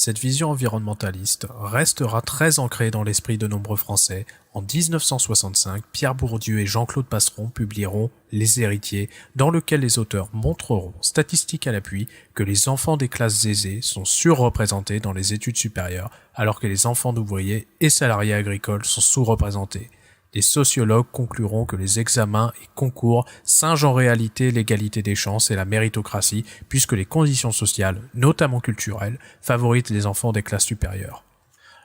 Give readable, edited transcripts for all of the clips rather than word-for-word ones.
Cette vision environnementaliste restera très ancrée dans l'esprit de nombreux Français. En 1965, Pierre Bourdieu et Jean-Claude Passeron publieront Les Héritiers, dans lequel les auteurs montreront, statistiques à l'appui, que les enfants des classes aisées sont surreprésentés dans les études supérieures, alors que les enfants d'ouvriers et salariés agricoles sont sous-représentés. Les sociologues concluront que les examens et concours singent en réalité l'égalité des chances et la méritocratie, puisque les conditions sociales, notamment culturelles, favorisent les enfants des classes supérieures.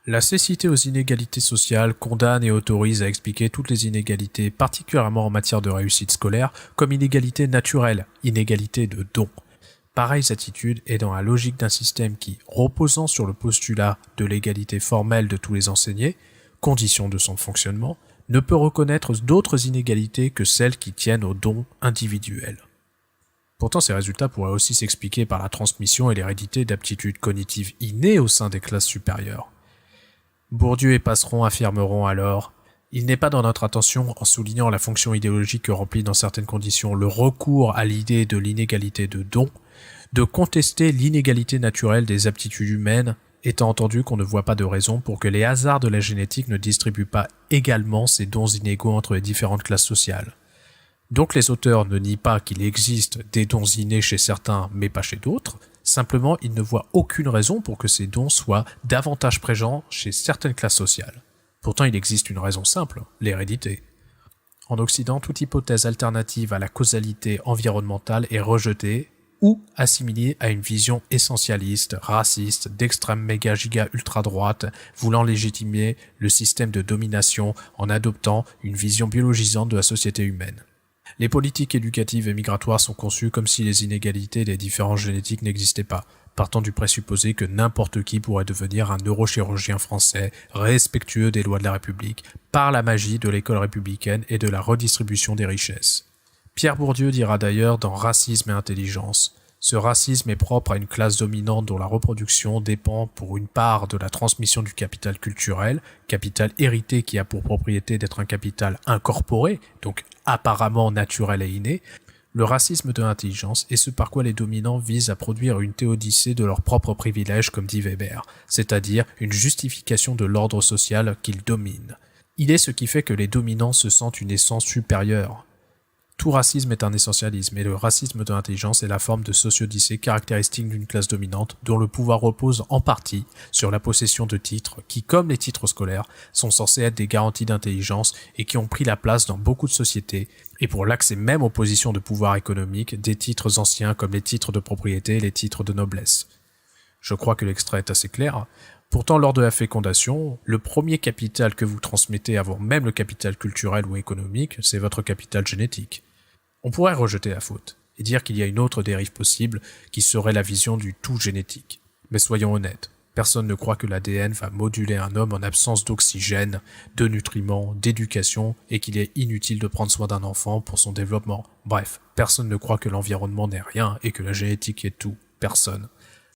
La cécité aux inégalités sociales condamne et autorise à expliquer toutes les inégalités, particulièrement en matière de réussite scolaire, comme inégalités naturelles, inégalités de dons. Pareille attitude est dans la logique d'un système qui, reposant sur le postulat de l'égalité formelle de tous les enseignés, condition de son fonctionnement, ne peut reconnaître d'autres inégalités que celles qui tiennent aux dons individuels. Pourtant, ces résultats pourraient aussi s'expliquer par la transmission et l'hérédité d'aptitudes cognitives innées au sein des classes supérieures. Bourdieu et Passeron affirmeront alors « Il n'est pas dans notre attention, en soulignant la fonction idéologique que remplit dans certaines conditions le recours à l'idée de l'inégalité de dons, de contester l'inégalité naturelle des aptitudes humaines, étant entendu qu'on ne voit pas de raison pour que les hasards de la génétique ne distribuent pas également ces dons inégaux entre les différentes classes sociales. Donc les auteurs ne nient pas qu'il existe des dons innés chez certains mais pas chez d'autres, simplement ils ne voient aucune raison pour que ces dons soient davantage présents chez certaines classes sociales. Pourtant il existe une raison simple, l'hérédité. En Occident, toute hypothèse alternative à la causalité environnementale est rejetée ou assimilée à une vision essentialiste, raciste, d'extrême méga-giga-ultra-droite, voulant légitimer le système de domination en adoptant une vision biologisante de la société humaine. Les politiques éducatives et migratoires sont conçues comme si les inégalités et les différences génétiques n'existaient pas, partant du présupposé que n'importe qui pourrait devenir un neurochirurgien français respectueux des lois de la République par la magie de l'école républicaine et de la redistribution des richesses. Pierre Bourdieu dira d'ailleurs dans Racisme et intelligence « Ce racisme est propre à une classe dominante dont la reproduction dépend pour une part de la transmission du capital culturel, capital hérité qui a pour propriété d'être un capital incorporé, donc apparemment naturel et inné. Le racisme de l'intelligence est ce par quoi les dominants visent à produire une théodicée de leurs propres privilèges comme dit Weber, c'est-à-dire une justification de l'ordre social qu'ils dominent. Il est ce qui fait que les dominants se sentent une essence supérieure. Tout racisme est un essentialisme, et le racisme de l'intelligence est la forme de sociodicée caractéristique d'une classe dominante dont le pouvoir repose en partie sur la possession de titres qui, comme les titres scolaires, sont censés être des garanties d'intelligence et qui ont pris la place dans beaucoup de sociétés, et pour l'accès même aux positions de pouvoir économique, des titres anciens comme les titres de propriété et les titres de noblesse. Je crois que l'extrait est assez clair. Pourtant, lors de la fécondation, le premier capital que vous transmettez avant même le capital culturel ou économique, c'est votre capital génétique. On pourrait rejeter la faute et dire qu'il y a une autre dérive possible qui serait la vision du tout génétique. Mais soyons honnêtes, personne ne croit que l'ADN va moduler un homme en absence d'oxygène, de nutriments, d'éducation et qu'il est inutile de prendre soin d'un enfant pour son développement. Bref, personne ne croit que l'environnement n'est rien et que la génétique est tout. Personne.